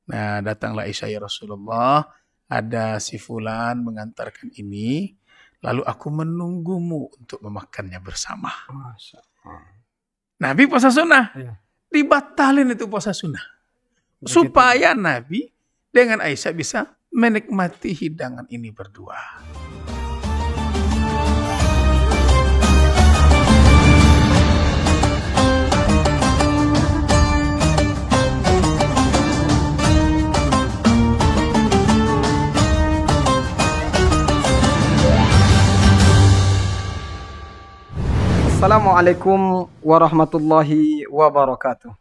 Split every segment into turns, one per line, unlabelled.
Nah, datanglah Aisyah, ya Rasulullah, ada si fulan mengantarkan ini, lalu aku menunggumu untuk memakannya bersama.
Masya Allah.
Nabi puasa sunnah,
Iya.
dibatalin itu puasa sunnah.
Begitu.
Supaya Nabi dengan Aisyah bisa menikmati hidangan ini berdua.
Assalamualaikum warahmatullahi wabarakatuh.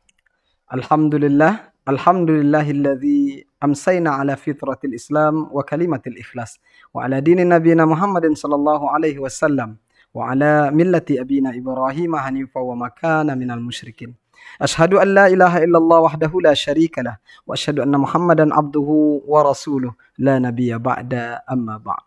Alhamdulillahilladzi amsayna ala fitratil Islam wa kalimatil ikhlas wa ala dini nabiyina Muhammadin sallallahu alaihi wasallam wa ala millati abina Ibrahim hanifa wa makana minal musyrikin. Ashhadu an la ilaha illallah wahdahu la syarika lah wa ashhadu anna Muhammadan abduhu wa rasuluh la nabiyya ba'da amma ba'd.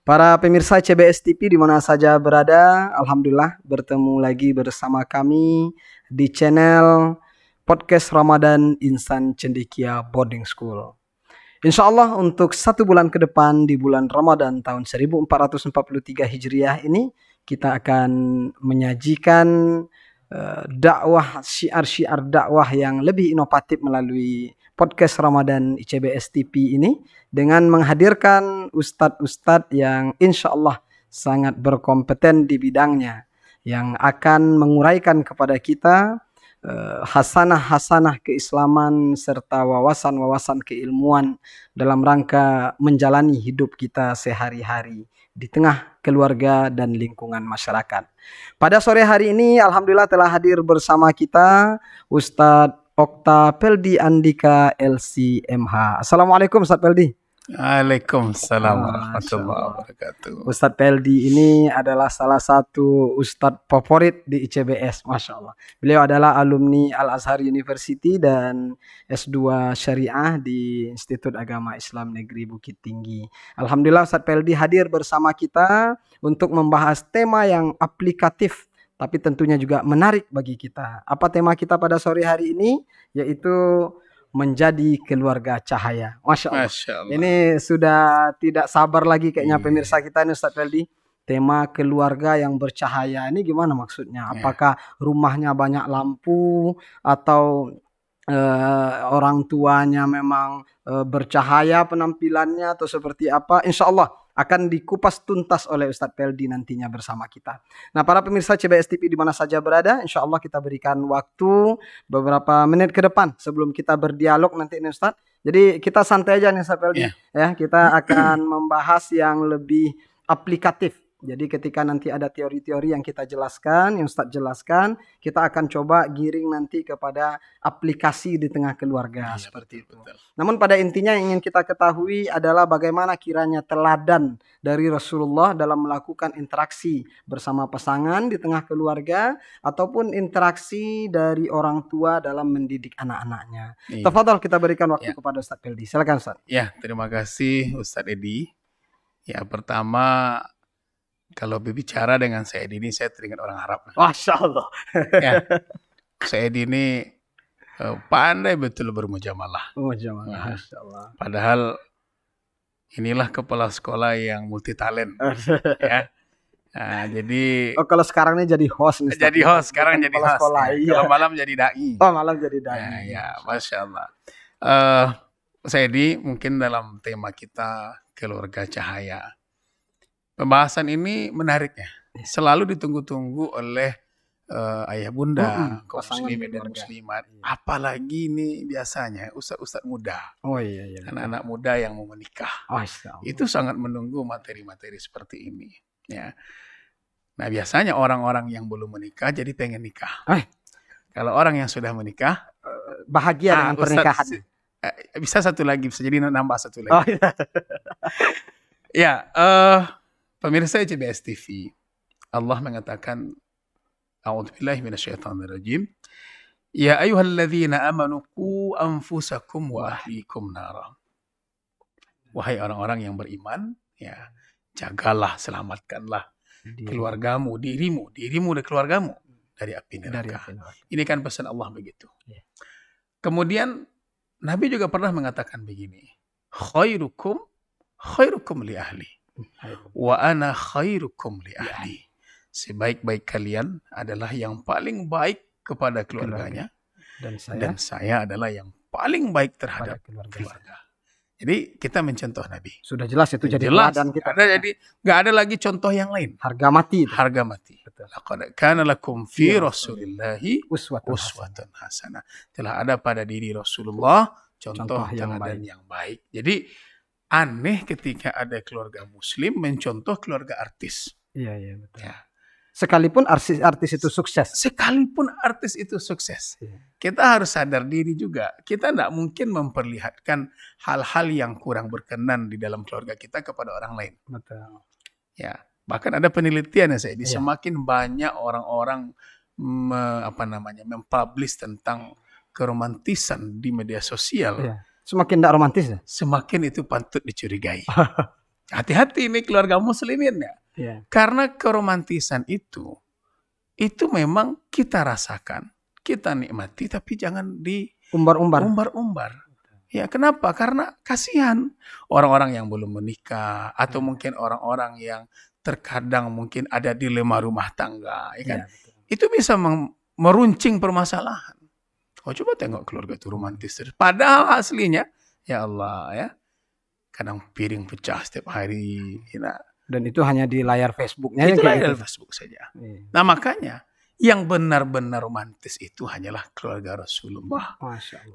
Para pemirsa CBS TV di mana saja berada, alhamdulillah bertemu lagi bersama kami di channel podcast Ramadan Insan Cendekia Boarding School. Insya Allah untuk 1 bulan ke depan di bulan Ramadan tahun 1443 Hijriah ini kita akan menyajikan dakwah, syiar-syiar dakwah yang lebih inovatif melalui podcast Ramadan ICBS TV ini dengan menghadirkan ustadz-ustadz yang insya Allah sangat berkompeten di bidangnya yang akan menguraikan kepada kita hasanah-hasanah keislaman serta wawasan-wawasan keilmuan dalam rangka menjalani hidup kita sehari-hari di tengah keluarga dan lingkungan masyarakat. Pada sore hari ini alhamdulillah telah hadir bersama kita Ustadz Okta Peldi Andika LCMH. Assalamualaikum Ustadz Peldi.
Waalaikumsalam warahmatullahi wabarakatuh.
Ustadz Peldi ini adalah salah satu ustadz favorit di ICBS, Masya Allah. Beliau adalah alumni Al-Azhar University dan S2 Syariah di Institut Agama Islam Negeri Bukit Tinggi. Alhamdulillah Ustadz Peldi hadir bersama kita untuk membahas tema yang aplikatif tapi tentunya juga menarik bagi kita. Apa tema kita pada sore hari ini? Yaitu menjadi keluarga cahaya. Masya Allah.
Masya Allah.
Ini sudah tidak sabar lagi kayaknya pemirsa kita nih Ustadz Peldi. Tema keluarga yang bercahaya ini gimana maksudnya? Apakah rumahnya banyak lampu atau orang tuanya memang bercahaya penampilannya atau seperti apa? Insya Allah akan dikupas tuntas oleh Ustadz Peldi nantinya bersama kita. Nah, para pemirsa CBS TV di mana saja berada, insya Allah kita berikan waktu beberapa menit ke depan sebelum kita berdialog nanti nih Ustadz. Jadi kita santai aja nih Ustadz Peldi. Ya, kita akan membahas yang lebih aplikatif. Jadi ketika nanti ada teori-teori yang kita jelaskan, yang Ustadz jelaskan, kita akan coba giring nanti kepada aplikasi di tengah keluarga seperti itu. Namun pada intinya yang ingin kita ketahui adalah bagaimana kiranya teladan dari Rasulullah dalam melakukan interaksi bersama pasangan di tengah keluarga ataupun interaksi dari orang tua dalam mendidik anak-anaknya. Tafadhol kita berikan waktu kepada Ustadz Peldi. Silakan Ustadz.
Ya, terima kasih Ustadz Edi. Ya, pertama kalau berbicara dengan saya Edi ini saya teringat orang Arab.
Masya Allah.
Ya, saya Edi ini pandai betul bermujamalah.
Mujamalah, Masya Allah.
Padahal inilah kepala sekolah yang multi talent. Ya. Nah, jadi
kalau sekarang ini jadi host nih.
Jadi host, sekarang jadi host.
Sekolah,
ya. Kalau malam jadi dai.
Oh, malam jadi dai.
Ya, Masya Allah. Saya Edi mungkin dalam tema kita keluarga cahaya. Pembahasan ini menariknya. Selalu ditunggu-tunggu oleh ayah bunda, kaum muslimin dan muslimat. Apalagi ini biasanya ustadz muda.
Oh iya.
Anak-anak muda yang mau menikah. Itu sangat menunggu materi-materi seperti ini. Ya. Nah biasanya orang-orang yang belum menikah jadi pengen nikah. Kalau orang yang sudah menikah
bahagia dengan pernikahan.
Bisa satu lagi, bisa jadi nambah satu lagi.
Oh, iya.
Ya, pemirsa CBS TV, Allah mengatakan, A'udzubillahi minasyaitonirrajim. Ya ayyuhalladzina amanu qu anfusakum wa ahlikum nara. Wahai orang-orang yang beriman, ya, jagalah, selamatkanlah keluargamu, dirimu dan keluargamu dari api neraka. Ini kan pesan Allah begitu. Kemudian Nabi juga pernah mengatakan begini, khairukum li ahli, wa ana khairukum li ahli. Sebaik-baik kalian adalah yang paling baik kepada keluarganya, dan saya adalah yang paling baik terhadap keluarga. Jadi kita mencontoh Nabi.
Sudah jelas itu jadi
Jelas.
teladan kita.
Jadi nggak ada lagi contoh yang lain.
Harga mati.
Harga mati. Laqad kana lakum fi Rasulillahi uswatun hasanah. Telah ada pada diri Rasulullah contoh teladan yang baik. Jadi aneh ketika ada keluarga Muslim mencontoh keluarga artis.
Iya betul. Ya. Sekalipun artis itu sukses.
Sekalipun artis itu sukses. Kita harus sadar diri juga. Kita tidak mungkin memperlihatkan hal-hal yang kurang berkenan di dalam keluarga kita kepada orang lain.
Betul.
Ya, bahkan ada penelitian ya, semakin banyak orang-orang mempublish tentang keromantisan di media sosial.
Semakin tidak romantis ya?
Semakin itu patut dicurigai. Hati-hati nih keluarga muslimin ya. Karena keromantisan itu memang kita rasakan, kita nikmati, tapi jangan diumbar-umbar. Ya, kenapa? Karena kasihan orang-orang yang belum menikah, atau mungkin orang-orang yang terkadang mungkin ada dilema rumah tangga, ya kan? Itu bisa meruncing permasalahan. Oh, coba tengok keluarga itu romantis. Padahal aslinya, ya Allah ya, kadang piring pecah setiap hari, ya.
Dan itu hanya di layar Facebooknya.
Itu layar Facebook saja. Nah makanya yang benar-benar romantis itu hanyalah keluarga Rasulullah.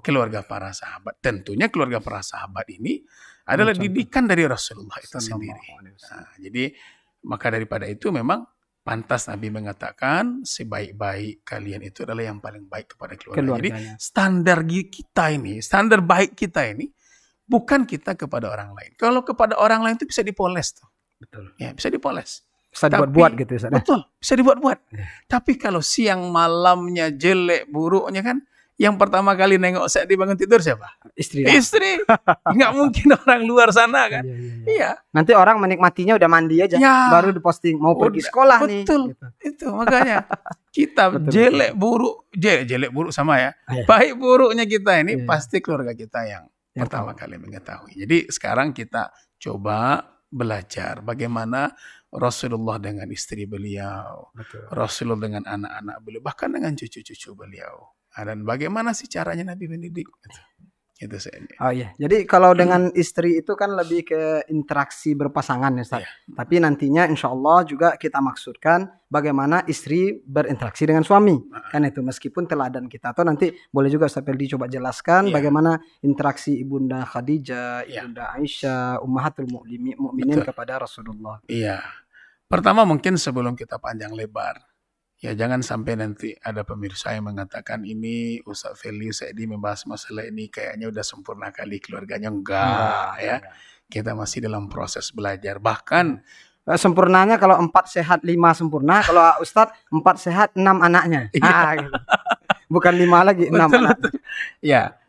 Keluarga para sahabat. Tentunya keluarga para sahabat ini adalah didikan dari Rasulullah itu sendiri. Nah, jadi maka daripada itu memang pantas Nabi mengatakan sebaik-baik kalian itu adalah yang paling baik kepada keluarga. Jadi standar kita ini, standar baik kita ini bukan kita kepada orang lain. Kalau kepada orang lain itu bisa dipoles tuh. Betul. Ya, bisa dipoles.
Bisa dibuat-buat gitu ya.
Betul, bisa dibuat-buat. Tapi kalau siang malamnya jelek buruknya kan, yang pertama kali nengok saat dibangun tidur siapa? Istri. Nggak mungkin orang luar sana kan. Iya.
Nanti orang menikmatinya udah mandi aja, baru diposting mau pergi sekolah nih.
Betul. Gitu. Itu makanya kita jelek buruk sama ya. Baik buruknya kita ini pasti keluarga kita yang pertama kali mengetahui. Jadi sekarang kita coba belajar bagaimana Rasulullah dengan istri beliau, Rasulullah dengan anak-anak beliau, bahkan dengan cucu-cucu beliau. Dan bagaimana sih caranya Nabi mendidik? Itu saya.
Oh iya, jadi kalau dengan istri itu kan lebih ke interaksi berpasangan ya Ustaz. Tapi nantinya insya Allah juga kita maksudkan bagaimana istri berinteraksi dengan suami. Kan itu meskipun teladan kita. Atau nanti boleh juga Ustaz Feldi coba jelaskan bagaimana interaksi Ibunda Khadijah, Ibunda Aisyah, Ummahatul Mukminin kepada Rasulullah.
Iya. Pertama mungkin sebelum kita panjang lebar, ya jangan sampai nanti ada pemirsa yang mengatakan ini Ustaz Feldi Saidi membahas masalah ini kayaknya udah sempurna kali keluarganya. Enggak. Kita masih dalam proses belajar. Bahkan
sempurnanya kalau 4 sehat 5 sempurna, kalau Ustadz 4 sehat 6 anaknya. Gitu. Bukan 5 lagi, 6 anak.
Ya,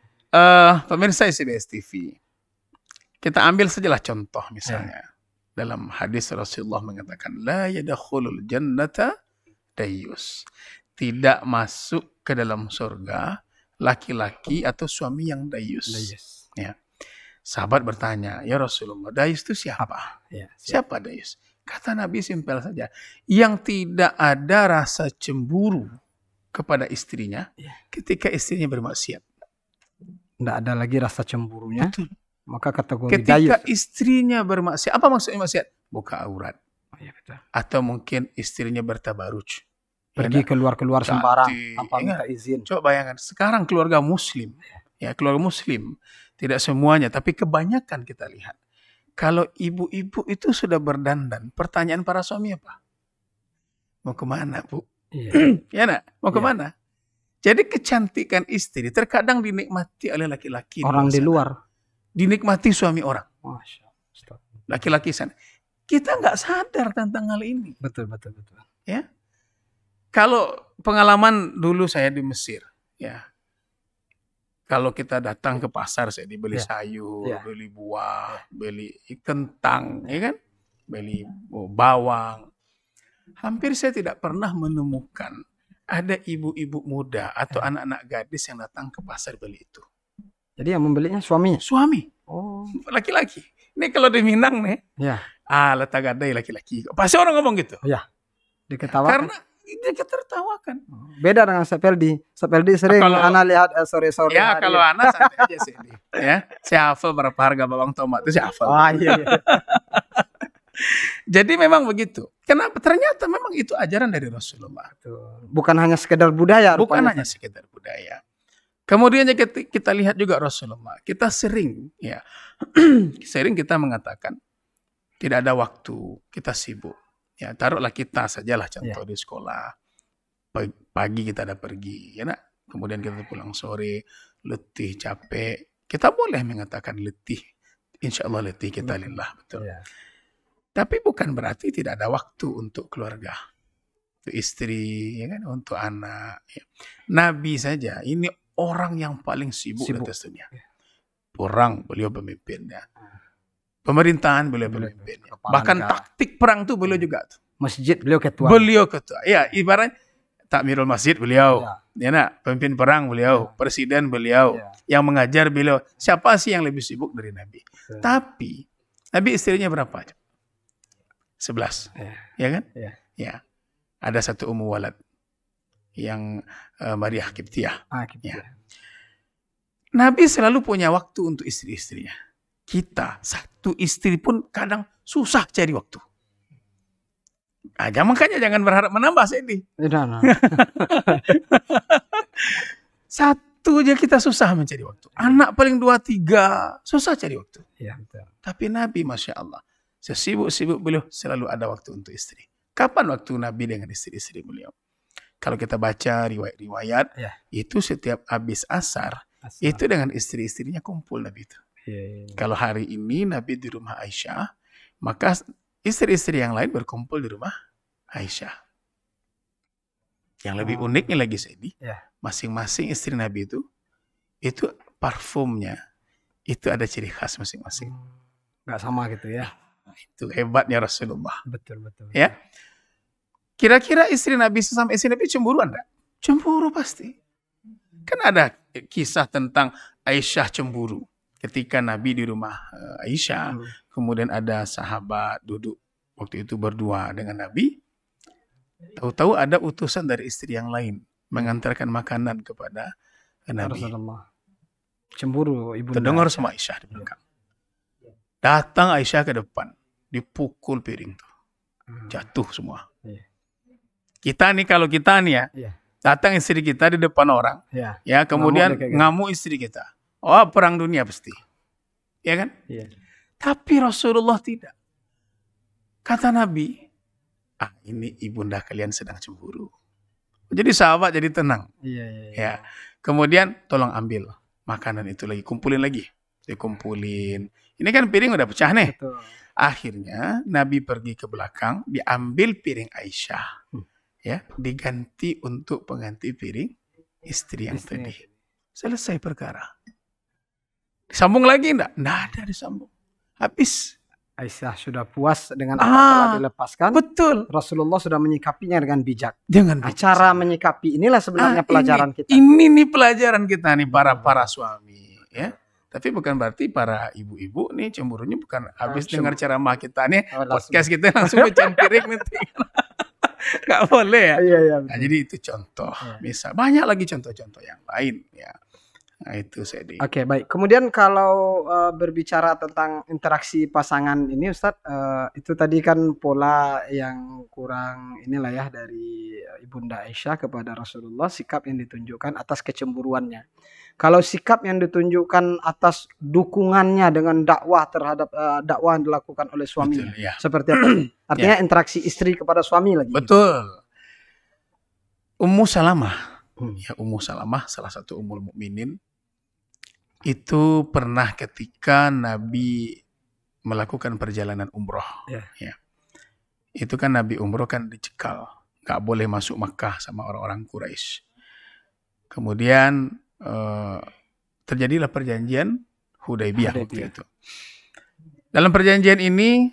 pemirsa SBS TV, kita ambil sajalah contoh misalnya. Dalam hadis Rasulullah mengatakan, la yadkhulul jannata dayus. Tidak masuk ke dalam surga laki-laki atau suami yang dayus. Ya. Sahabat bertanya, ya Rasulullah, dayus itu siapa? Siapa dayus? Kata Nabi simpel saja, yang tidak ada rasa cemburu kepada istrinya ketika istrinya bermaksiat.
Tidak ada lagi rasa cemburunya.
Betul.
Maka kategori
ketika
dayus.
Istrinya bermaksiat, apa maksudnya maksiat? Buka aurat. Atau mungkin istrinya bertabaruj.
Pergi keluar-keluar sembarang tanpa minta izin.
Coba bayangkan, sekarang keluarga muslim, keluarga muslim, tidak semuanya, tapi kebanyakan kita lihat. Kalau ibu-ibu itu sudah berdandan, pertanyaan para suami apa? Mau kemana, Bu? Ya nak, mau kemana? Jadi kecantikan istri terkadang dinikmati oleh laki-laki.
Orang di luar.
Dinikmati suami orang. Laki-laki sana. Kita nggak sadar tentang hal ini.
Betul.
Ya. Kalau pengalaman dulu saya di Mesir, kalau kita datang ke pasar, saya dibeli sayur, beli buah, beli kentang, ya kan? Beli bawang. Hampir saya tidak pernah menemukan ada ibu-ibu muda atau anak-anak gadis yang datang ke pasar beli itu.
Jadi yang membelinya suaminya.
Suami,
Oh,
laki-laki. Ini kalau di Minang nih,
ya,
letak gadai laki-laki. Pasti orang ngomong gitu.
diketawakan.
Karena dia ketertawakan.
Beda dengan Sepeldi. Sepeldi sering
Kalau-
anak lihat sore-sore.
Ya
hari.
kalau anak santai aja sih ini. Ya, saya hafal berapa harga bawang tomat itu saya hafal.
Oh iya, iya.
Jadi memang begitu. Kenapa? Ternyata memang itu ajaran dari Rasulullah.
Tuh. Bukan hanya sekedar budaya.
Bukan
rupanya.
hanya sekedar budaya. Kemudian kita lihat juga Rasulullah. Kita sering ya sering kita mengatakan tidak ada waktu, kita sibuk. Ya, taruhlah kita sajalah contoh di sekolah. Pagi kita ada pergi, ya nak. Kemudian kita pulang sore, letih, capek. Kita boleh mengatakan letih. Insya Allah letih kita lillah, betul.
Ya.
Tapi bukan berarti tidak ada waktu untuk keluarga, untuk istri, ya kan, untuk anak. Ya. Nabi saja, ini orang yang paling sibuk di atas dunia. Perang beliau pemimpinnya. Pemerintahan beliau pemimpinnya. Bahkan taktik perang tuh beliau juga.
Masjid beliau ketua.
Beliau ketua. Ya, ibarat takmirul masjid beliau. Ya, nak, pemimpin perang beliau, presiden beliau, yang mengajar beliau. Siapa sih yang lebih sibuk dari Nabi? Tapi Nabi istrinya berapa? 11. Ya kan? Ya. Ada satu Ummu Walad yang Maria Kiptiah. Ya. Nabi selalu punya waktu untuk istri-istrinya. Kita satu istri pun kadang susah cari waktu. Makanya jangan berharap menambah sedih. Satu aja kita susah mencari waktu. Anak paling 2-3 susah cari waktu.
Ya, betul.
Tapi Nabi Masya Allah, sesibuk-sibuk beliau selalu ada waktu untuk istri. Kapan waktu Nabi dengan istri-istri beliau? Kalau kita baca riwayat-riwayat, itu setiap habis asar, itu dengan istri-istrinya kumpul Nabi itu. Kalau hari ini Nabi di rumah Aisyah, maka istri-istri yang lain berkumpul di rumah Aisyah. Yang lebih uniknya lagi Saidi, masing-masing istri Nabi itu parfumnya, itu ada ciri khas masing-masing.
Nggak sama gitu ya.
Itu hebatnya Rasulullah.
Betul.
Ya. Kira-kira istri Nabi sesama istri Nabi cemburu enggak? Cemburu pasti. Kan ada kisah tentang Aisyah cemburu. Ketika Nabi di rumah Aisyah, kemudian ada sahabat duduk waktu itu berdua dengan Nabi. Tahu-tahu ada utusan dari istri yang lain mengantarkan makanan kepada Nabi.
Cemburu ibu.
Terdengar sama Aisyah di belakang. Datang Aisyah ke depan, dipukul piring tuh. Jatuh semua. Kita nih, kalau kita nih ya, datang istri kita di depan orang, ya kemudian ngamuk istri kita. Oh, perang dunia pasti. Ya kan? Tapi Rasulullah tidak. Kata Nabi, ini ibunda kalian sedang cemburu. Jadi sahabat jadi tenang. Ya. Kemudian tolong ambil makanan itu lagi, kumpulin lagi. Dikumpulin. Ini kan piring udah pecah nih. Betul. Akhirnya Nabi pergi ke belakang, diambil piring Aisyah. Ya, diganti untuk pengganti piring istri yang tadi. Selesai perkara. Disambung lagi enggak? Enggak ada disambung. Habis.
Aisyah sudah puas dengan apa yang telah dilepaskan.
Betul.
Rasulullah sudah menyikapinya dengan bijak.
Dengan bijak.
Cara menyikapi inilah sebenarnya pelajaran kita.
Ini nih pelajaran kita nih para suami, ya. Tapi bukan berarti para ibu-ibu nih cemburunya bukan habis dengar ceramah kita nih, podcast kita langsung pecahin piring nanti. Nggak boleh ya. Nah, jadi itu contoh. Misal banyak lagi contoh-contoh yang lain ya. Nah, itu saya di.
Oke, baik. Kemudian kalau berbicara tentang interaksi pasangan ini Ustadz, itu tadi kan pola yang kurang inilah ya dari Ibunda Aisyah kepada Rasulullah, sikap yang ditunjukkan atas kecemburuannya. Kalau sikap yang ditunjukkan atas dukungannya dengan dakwah terhadap dakwah yang dilakukan oleh suaminya. Betul, ya. Seperti apa? Artinya interaksi istri kepada suami lagi.
Betul. Ummu Salamah. Ya, Ummu Salamah salah satu ummul mukminin. Itu pernah ketika Nabi melakukan perjalanan umroh. Ya. Itu kan Nabi umroh kan dicekal. Nggak boleh masuk Makkah sama orang-orang Quraisy. Kemudian terjadilah perjanjian Hudaybiyah waktu itu. Dalam perjanjian ini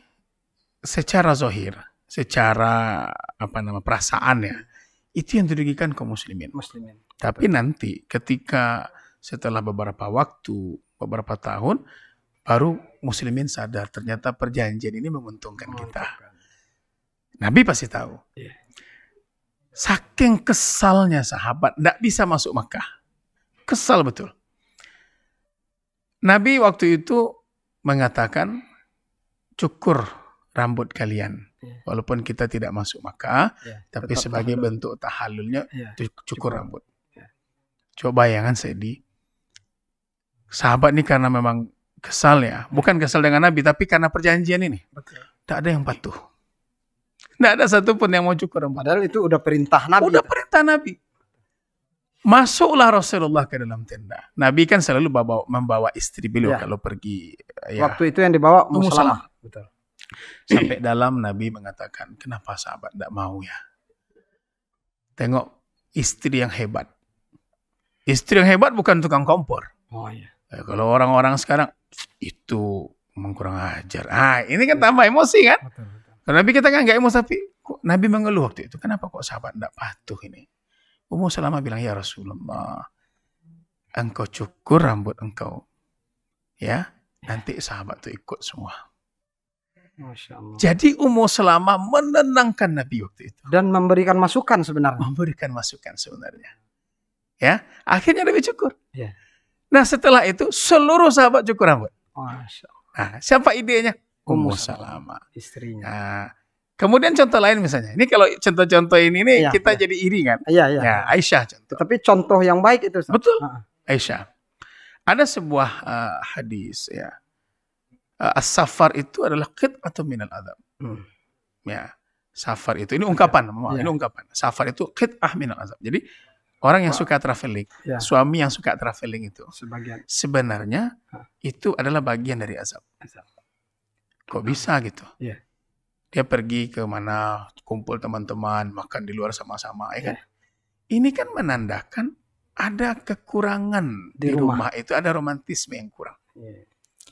secara zahir, secara perasaan ya, itu yang dirugikan kaum muslimin. Tapi nanti ketika setelah beberapa waktu, beberapa tahun, baru muslimin sadar ternyata perjanjian ini menguntungkan kita. Nabi pasti tahu. Saking kesalnya sahabat, tidak bisa masuk Makkah. Kesal betul. Nabi waktu itu mengatakan, cukur rambut kalian. Walaupun kita tidak masuk Makkah, tapi sebagai bentuk tahallulnya, cukur rambut. Coba bayangkan Saidi, sahabat ini karena memang kesal ya. Bukan kesal dengan Nabi, tapi karena perjanjian ini. Tidak ada yang patuh. Tidak ada satupun yang mau cukur rambut.
Padahal itu udah perintah Nabi.
Udah perintah Nabi. Masuklah Rasulullah ke dalam tenda. Nabi kan selalu membawa istri beliau kalau pergi.
Waktu itu yang dibawa Ummu Salamah.
Betul. Sampai dalam Nabi mengatakan, kenapa sahabat tidak mau ya? Tengok istri yang hebat. Istri yang hebat bukan tukang kompor. Kalau orang-orang sekarang, itu memang kurang ajar. Ini kan tambah emosi kan? Kalau Nabi kita kan nggak emosi, tapi Nabi mengeluh waktu itu. Kenapa kok sahabat tidak patuh ini? Ummu Salamah bilang, ya Rasulullah, engkau cukur rambut engkau. Ya, nanti sahabat itu ikut semua.
Masya Allah.
Jadi Ummu Salamah menenangkan Nabi waktu itu.
Dan memberikan masukan sebenarnya.
Memberikan masukan sebenarnya. Ya, akhirnya Nabi cukur. Nah setelah itu seluruh sahabat cukur rambut.
Masya Allah.
Nah, siapa idenya? Ummu Salamah.
Istrinya.
Nah, kemudian contoh lain misalnya. Ini kalau contoh-contoh ini kita jadi iri kan? Ya, Aisyah contoh.
Tapi contoh yang baik itu.
Betul. Aisyah. Ada sebuah hadis ya. As-safar itu adalah qit'atun minal adab. Ya, safar itu ini ungkapan, ini ungkapan. Safar itu qit'ah minal adab. Jadi orang yang suka traveling, suami yang suka traveling itu sebenarnya itu adalah bagian dari azab. Kok bisa gitu? Dia pergi ke mana, kumpul teman-teman, makan di luar sama-sama, ya kan? Ini kan menandakan ada kekurangan di rumah itu, ada romantisme yang kurang.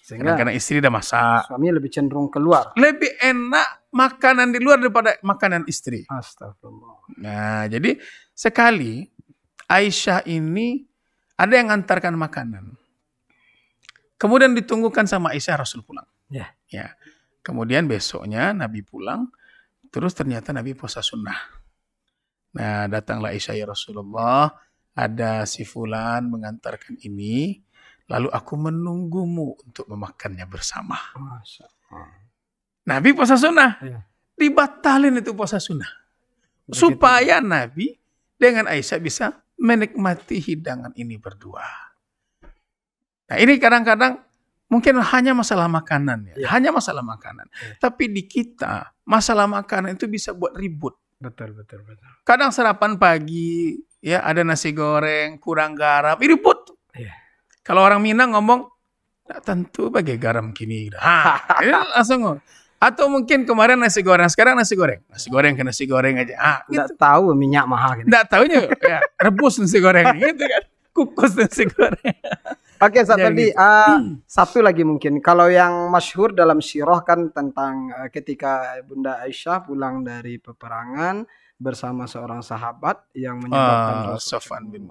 Kadang-kadang istri udah masak,
suami lebih cenderung keluar.
Lebih enak makanan di luar daripada makanan istri.
Astagfirullah.
Nah, jadi sekali Aisyah ini ada yang antarkan makanan. Kemudian ditunggukan sama Aisyah, Rasul pulang. Ya. Kemudian besoknya Nabi pulang, terus ternyata Nabi puasa sunnah. Nah, datanglah Aisyah, ya Rasulullah, ada si fulan mengantarkan ini, lalu aku menunggumu untuk memakannya bersama. Nabi puasa sunnah. Dibatalin itu puasa sunnah. Supaya Nabi dengan Aisyah bisa menikmati hidangan ini berdua. Nah, ini kadang-kadang mungkin hanya masalah makanan ya. Hanya masalah makanan. Tapi di kita, masalah makanan itu bisa buat ribut.
Betul.
Kadang sarapan pagi, ya ada nasi goreng, kurang garam, ribut. Kalau orang Minang ngomong, tentu bagai garam kini. Langsung. Atau mungkin kemarin nasi goreng, sekarang nasi goreng. Nasi goreng ke nasi goreng aja.
Nggak tahu minyak mahal.
Nggak tahunya, ya, rebus nasi goreng. Gitu kan. Kukus nasi goreng.
Oke, tadi satu lagi mungkin. Kalau yang masyhur dalam sirah kan tentang ketika Bunda Aisyah pulang dari peperangan bersama seorang sahabat yang menyebabkan
Sofwan bin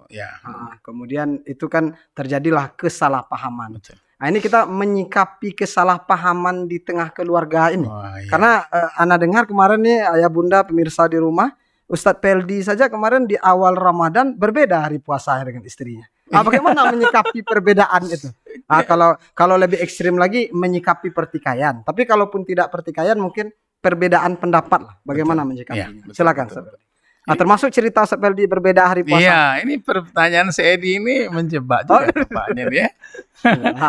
kemudian itu kan terjadilah kesalahpahaman. Nah, ini kita menyikapi kesalahpahaman di tengah keluarga ini. Karena Ana dengar kemarin nih ayah bunda pemirsa di rumah, Ustadz Peldi saja kemarin di awal Ramadan berbeda hari puasa dengan istrinya. Bagaimana menyikapi perbedaan itu? Kalau lebih ekstrim lagi menyikapi pertikaian. Tapi kalaupun tidak pertikaian mungkin perbedaan pendapat lah. Bagaimana menyikapinya? Silakan. Termasuk cerita Sepeldi berbeda hari puasa.
Iya, ini pertanyaan si Edi ini menjebak juga tempatnya dia.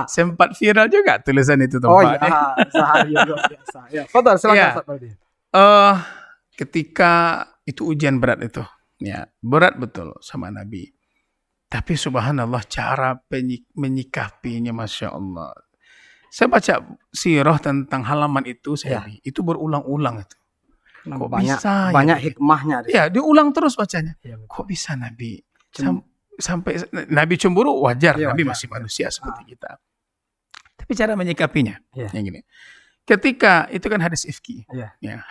Sempat viral juga tulisan itu tempatnya.
Sehari luar biasa. Fadhal, silakan Sepeldi.
Ketika itu ujian berat itu, ya berat betul sama Nabi. Tapi subhanallah cara menyikapinya, Masya Allah. Saya baca sirah tentang halaman itu, itu berulang-ulang itu. Kok
banyak hikmahnya.
Ya, diulang terus bacanya. Kok bisa Nabi sampai Nabi cemburu? Wajar, Nabi masih manusia seperti kita. Tapi cara menyikapinya, yang gini. Ketika itu kan hadis ifki,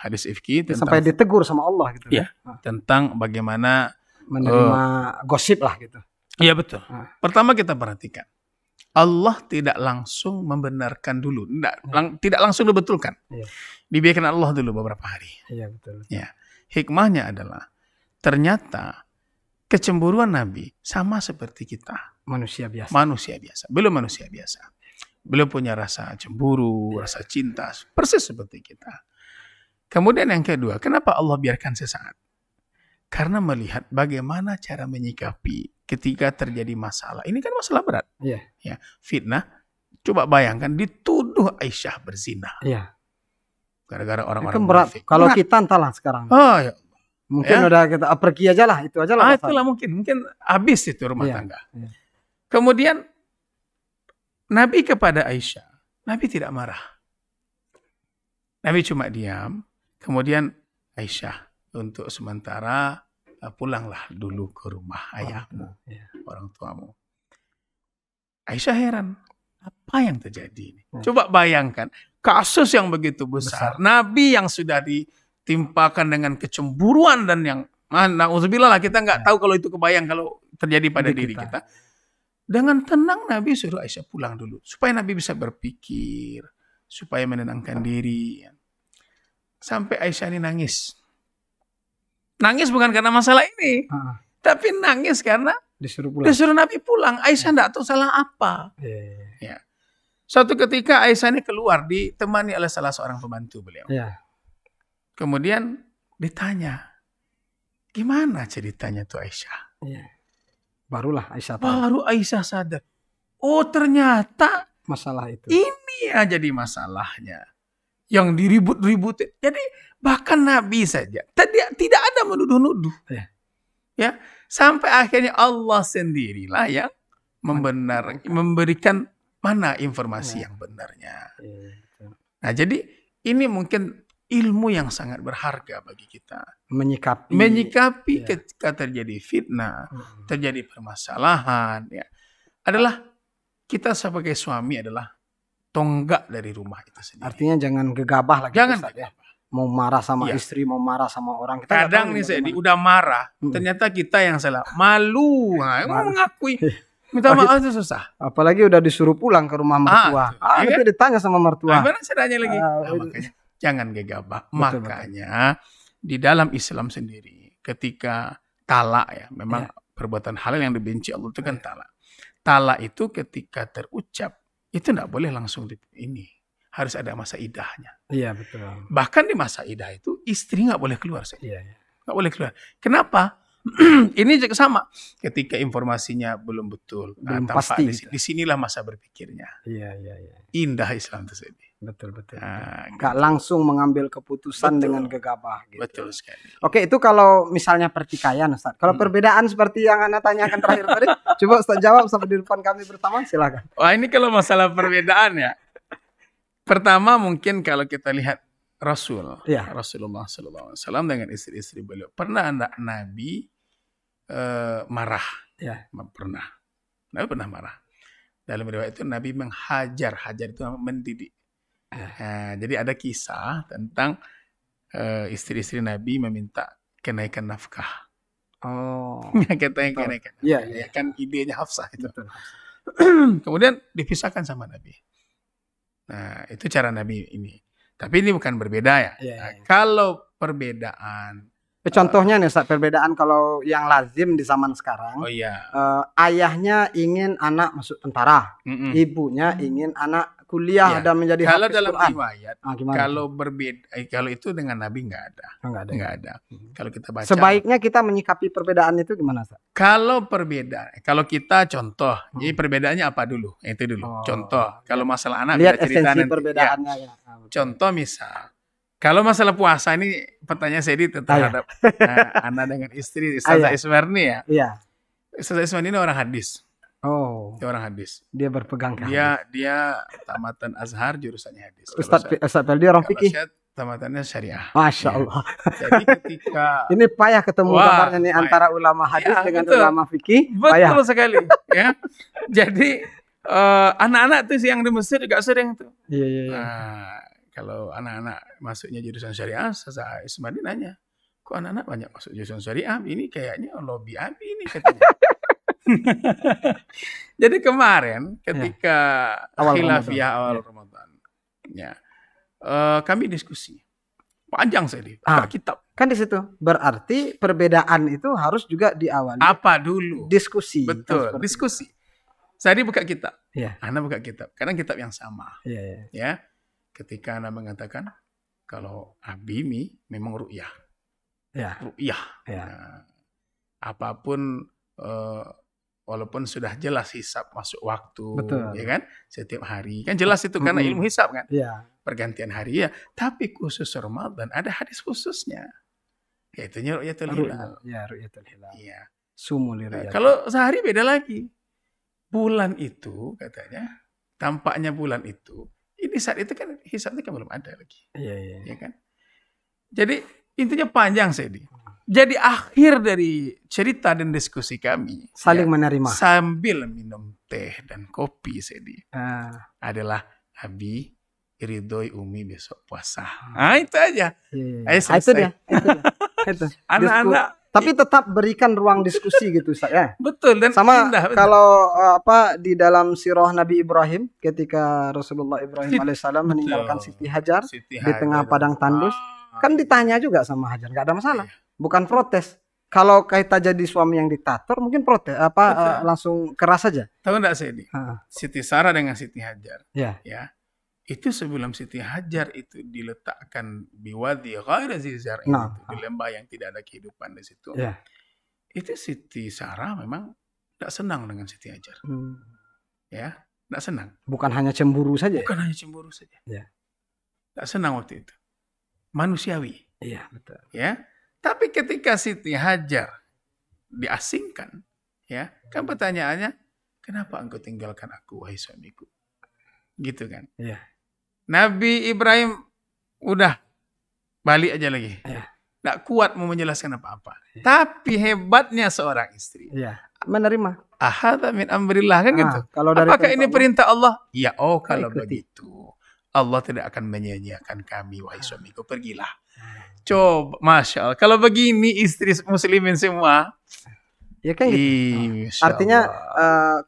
hadis ifki tentang,
sampai ditegur sama Allah gitu.
Tentang bagaimana
menerima gosip lah gitu.
Iya betul.
Ah.
Pertama kita perhatikan. Allah tidak langsung membenarkan dulu. Tidak langsung dibetulkan.
Iya.
Dibiarkan Allah dulu beberapa hari.
Iya betul.
Ya. Hikmahnya adalah ternyata kecemburuan Nabi sama seperti kita.
Manusia biasa.
Manusia biasa. Belum manusia biasa. Belum punya rasa cemburu, rasa cinta. Persis seperti kita. Kemudian yang kedua, kenapa Allah biarkan sesaat? Karena melihat bagaimana cara menyikapi ketika terjadi masalah. Ini kan masalah berat.
Iya.
Ya, fitnah. Coba bayangkan dituduh Aisyah berzina.
Iya.
Gara-gara orang-orang
Kan berat.
munafik.
Kalau
Berat.
kita entahlah sekarang.
Oh ya.
Mungkin
Ya.
udah kita pergi aja lah, itu aja lah.
Itulah mungkin habis itu rumah
Iya.
tangga.
Iya.
Kemudian Nabi kepada Aisyah, Nabi tidak marah. Nabi cuma diam. Kemudian Aisyah, untuk sementara pulanglah dulu ke rumah ayahmu, orang tuamu. Aisyah heran, apa yang terjadi ini? Coba bayangkan, kasus yang begitu besar. Nabi yang sudah ditimpakan dengan kecemburuan dan yang, na'udzubillah lah, kita nggak tahu kalau itu kebayang kalau terjadi pada diri kita. Dengan tenang Nabi suruh Aisyah pulang dulu, supaya Nabi bisa berpikir, supaya menenangkan diri. Sampai Aisyah ini nangis. Nangis bukan karena masalah ini, tapi nangis karena disuruh Nabi pulang. Aisyah tidak tahu salah apa. Ya. Suatu ketika Aisyah ini keluar ditemani oleh salah seorang pembantu beliau. Kemudian ditanya, gimana ceritanya tuh Aisyah?
Barulah Aisyah tahu.
Baru Aisyah sadar. Oh ternyata
Masalah itu.
Ini yang jadi masalahnya. Yang diribut-ributin. Jadi bahkan Nabi saja tidak ada menuduh-nuduh. Ya, sampai akhirnya Allah sendirilah yang memberikan mana informasi yang benarnya. Nah, jadi ini mungkin ilmu yang sangat berharga bagi kita. Menyikapi ketika terjadi fitnah, terjadi permasalahan, ya. Adalah kita sebagai suami adalah tonggak dari rumah itu sendiri.
Artinya jangan gegabah lagi.
Jangan
gegabah. Mau marah sama istri, mau marah sama orang. Kita
kadang nih saya udah marah, ternyata kita yang salah. Malu, mau mengakui. Minta maaf itu susah.
Apalagi udah disuruh pulang ke rumah mertua. Nanti ditanya sama mertua.
Mana saya tanya lagi. Makanya jangan gegabah. Makanya di dalam Islam sendiri, ketika talak ya, memang perbuatan halal yang dibenci Allah itu kan talak. Talak itu ketika terucap, itu tidak boleh langsung ini. Harus ada masa idahnya.
Iya betul.
Bahkan di masa idah itu istri nggak boleh keluar. Nggak boleh keluar. Kenapa? Ini juga sama. Ketika informasinya belum betul,
belum pasti.
Di sinilah masa berpikirnya.
Iya.
Indah Islam tersebut.
Betul. Nggak langsung mengambil keputusan dengan gegabah. Gitu.
Betul sekali.
Oke, itu kalau misalnya pertikaian, Ustaz. Kalau perbedaan seperti yang Anda tanyakan terakhir tadi, coba Ustaz jawab sampai di depan kami bersama. Silakan.
Wah, ini kalau masalah perbedaan ya. Pertama mungkin kalau kita lihat Rasulullah SAW dengan istri-istri beliau. Pernah Nabi marah? Pernah. Nabi pernah marah. Dalam riwayat itu Nabi menghajar. Hajar itu mendidik. Jadi ada kisah tentang istri-istri Nabi meminta kenaikan nafkah. Katanya kenaikan. Iya. Kan idenya Hafsah itu. Kemudian dipisahkan sama Nabi. Nah, itu cara Nabi ini. Tapi ini bukan berbeda ya. Kalau perbedaan.
Contohnya nih, Ustaz, perbedaan kalau yang lazim di zaman sekarang. Ayahnya ingin anak masuk tentara. Ibunya ingin anak kuliah dan menjadi
kalau
hafiz
dalam
Quran.
riwayat, kalau berbeda, kalau itu dengan Nabi nggak ada. Nggak ada. Kalau kita baca.
Sebaiknya kita menyikapi perbedaan itu gimana, Ustaz?
Kalau perbedaan, kalau kita contoh, jadi perbedaannya apa dulu? Itu dulu. Contoh, kalau masalah anak
lihat
kita cerita
esensi
nanti.
Perbedaannya.
Contoh misal, kalau masalah puasa ini pertanyaan saya terhadap anak dengan istri Ustazah Ismarni ya. Iya. Ustazah Ismarni ini orang hadis. Dia orang hadis.
Dia berpegang ke
dia tamatan Azhar jurusannya hadis.
Ustaz Peldi orang fikih.
Tamatannya syariah.
Masya Allah.
Jadi ketika
ini payah ketemu kabarnya nih antara ulama hadis dengan ulama fikih.
Betul sekali. Ya. Jadi anak-anak tuh yang di Mesir juga sering tuh.
Iya.
Nah, kalau anak-anak masuknya jurusan syariah, Ustazah Ismarni nanya, kok anak-anak banyak masuk jurusan syariah? Ini kayaknya lobby abi ini katanya. Jadi kemarin ketika
Awal
khilafiyah awal Ramadan, ya, kami diskusi panjang sekali, buka kitab.
Kan di situ berarti perbedaan itu harus juga diawali
Apa dulu?
diskusi.
Betul, diskusi. Saya buka kitab,
Iya.
Anda buka kitab, kadang kitab yang sama.
Iya.
Ya, ketika Anda mengatakan kalau Habimi memang ru'yah,
Iya.
ru'yah.
Iya.
Nah, apapun walaupun sudah jelas hisab masuk waktu,
Betul.
ya kan, setiap hari kan jelas itu karena ilmu hisab kan,
Iya.
pergantian hari ya. Tapi khusus Ramadan ada hadis khususnya, yaitu ru'yatul hilal.
Ya, ru'yatul hilal.
Iya.
Sumul
Nah,
ru'yatul.
kalau sehari beda lagi. Bulan itu katanya, tampaknya bulan itu, ini saat itu kan hisabnya kan belum ada lagi,
Iya.
ya kan. Jadi intinya panjang Sedi. Jadi akhir dari cerita dan diskusi kami
Saling menerima.
sambil minum teh dan kopi Sedi
adalah
Abi ridhoi Umi besok puasa. Nah itu aja.
Iya.
Ayo
Itu
selesai.
dia. Itu.
Anak-anak
Tapi tetap berikan ruang diskusi gitu saya.
betul dan
Sama
indah, betul.
kalau di dalam sirah Nabi Ibrahim ketika Rasulullah Ibrahim alaihissalam meninggalkan Siti Hajar
Siti
di tengah
Hajar.
padang tandus, kan ditanya juga sama Hajar, nggak ada masalah,
Iya.
bukan protes. Kalau kita jadi suami yang diktator mungkin protes langsung keras saja.
Tahu enggak Sedi? Siti Sarah dengan Siti Hajar.
Ya.
Ya. Itu sebelum Siti Hajar itu diletakkan biwadi ghairi zizar
Nah.
di lembah yang tidak ada kehidupan di situ.
Ya.
Itu Siti Sarah memang tidak senang dengan Siti Hajar. Ya, tidak senang.
Bukan hanya cemburu saja.
Bukan hanya cemburu saja.
Ya.
Tidak senang waktu itu. Manusiawi.
Iya, betul.
Ya. Tapi ketika Siti Hajar diasingkan, ya, kan pertanyaannya, kenapa engkau tinggalkan aku, wahai suamiku? Gitu kan.
Iya.
Nabi Ibrahim udah balik aja lagi.
Iya.
Nggak kuat mau menjelaskan apa-apa. Tapi hebatnya seorang istri.
Iya. Menerima.
Ahadha min amrillah kan gitu.
Kalau dari
Apakah ini perintah Allah? Ya, kalau
ikuti.
begitu. Allah tidak akan menyanyiakan kami, wahai suamiku, pergilah. Coba, Masya Allah. Kalau begini istri muslimin semua.
Ya kan gitu. Artinya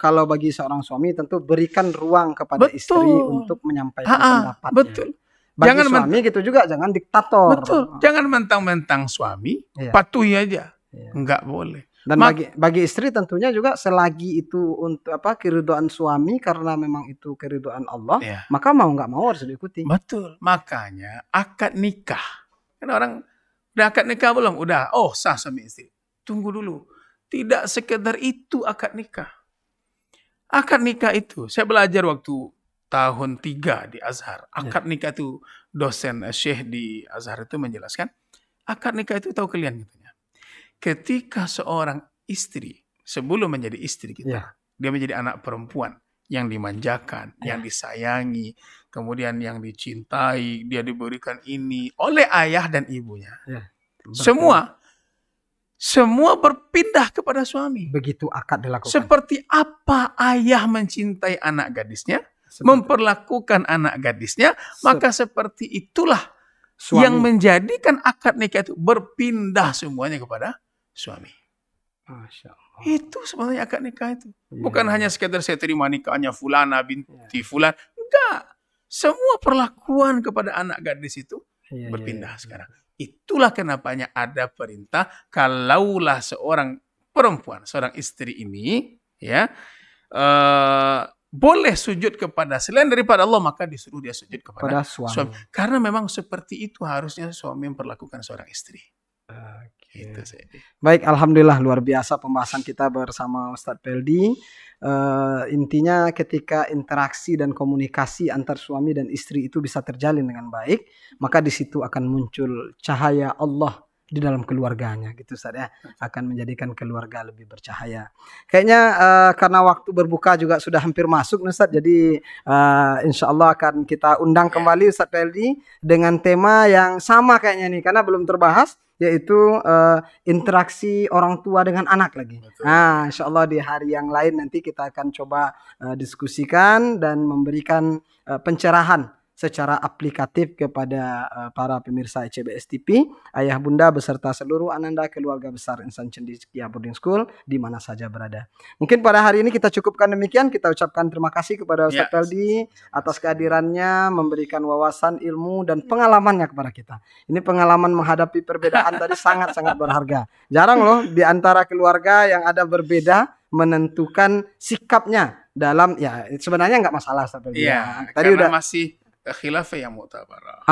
kalau bagi seorang suami tentu berikan ruang kepada istri untuk menyampaikan pendapatnya.
Betul.
Bagi
jangan
suami gitu juga jangan diktator.
Betul. Jangan mentang-mentang suami, patuhi aja. Enggak boleh.
Dan bagi istri tentunya juga selagi itu untuk keridhaan suami karena memang itu keridhaan Allah, maka mau nggak mau harus diikuti.
Betul. Makanya akad nikah. Kan orang udah akad nikah belum? Udah. Oh, sah suami istri. Tunggu dulu. Tidak sekedar itu akad nikah. Akad nikah itu, saya belajar waktu tahun 3 di Azhar. Akad nikah itu dosen Syekh di Azhar itu menjelaskan. Akad nikah itu tahu kalian katanya. Ketika seorang istri, sebelum menjadi istri kita, dia menjadi anak perempuan yang dimanjakan, yang disayangi, kemudian yang dicintai, dia diberikan ini oleh ayah dan ibunya. Semua berpindah kepada suami.
Begitu akad dilakukan.
Seperti apa ayah mencintai anak gadisnya, memperlakukan anak gadisnya, maka seperti itulah suami yang menjadikan akad nikah itu berpindah semuanya kepada suami.
Masya Allah.
Itu sebenarnya akad nikah itu. Bukan hanya sekedar saya terima nikahnya fulana binti fulan. Enggak. Semua perlakuan kepada anak gadis itu berpindah sekarang. Itulah kenapanya ada perintah kalaulah seorang perempuan, seorang istri ini boleh sujud kepada selain daripada Allah, maka disuruh dia sujud kepada suami. Karena memang seperti itu harusnya suami memperlakukan seorang istri. Gitu,
baik, alhamdulillah luar biasa pembahasan kita bersama Ustadz Peldi. Intinya ketika interaksi dan komunikasi antar suami dan istri itu bisa terjalin dengan baik, maka di situ akan muncul cahaya Allah di dalam keluarganya, gitu Ustadz ya, akan menjadikan keluarga lebih bercahaya. Kayaknya karena waktu berbuka juga sudah hampir masuk Ustadz, jadi insya Allah akan kita undang kembali Ustadz Peldi dengan tema yang sama kayaknya nih, karena belum terbahas, yaitu interaksi orang tua dengan anak lagi.
Betul.
Nah, insya Allah di hari yang lain nanti kita akan coba diskusikan dan memberikan pencerahan secara aplikatif kepada para pemirsa ECBS TV, ayah bunda beserta seluruh ananda keluarga besar Insan Cendekia Boarding School di mana saja berada. Mungkin pada hari ini kita cukupkan demikian. Kita ucapkan terima kasih kepada Ustaz Peldi atas kehadirannya, memberikan wawasan, ilmu dan pengalamannya kepada kita. Ini pengalaman menghadapi perbedaan tadi sangat-sangat berharga. Jarang loh di antara keluarga yang ada berbeda menentukan sikapnya dalam, ya sebenarnya nggak masalah Ustaz Peldi.
Iya,
Tadi
karena
udah
masih khilafah yang mu'tabarah.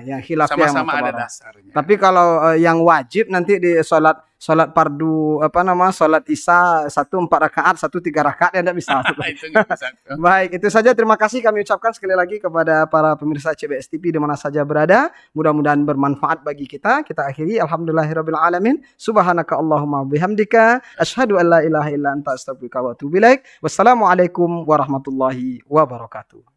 yang khilafah yang
Sama-sama ada
mu'tabarah.
dasarnya.
Tapi kalau yang wajib nanti di sholat fardu sholat isya 1 4 rakaat, 1 3 rakaat ya tidak bisa.
Itu nggak bisa.
Baik, itu saja. Terima kasih kami ucapkan sekali lagi kepada para pemirsa CBS TV di mana saja berada. Mudah-mudahan bermanfaat bagi kita. Kita akhiri alhamdulillahirabbil alamin. Subhanaka Allahumma bihamdika asyhadu an la ilaha illa anta astaghfiruka wa atubu ilaik. Wassalamualaikum warahmatullahi wabarakatuh.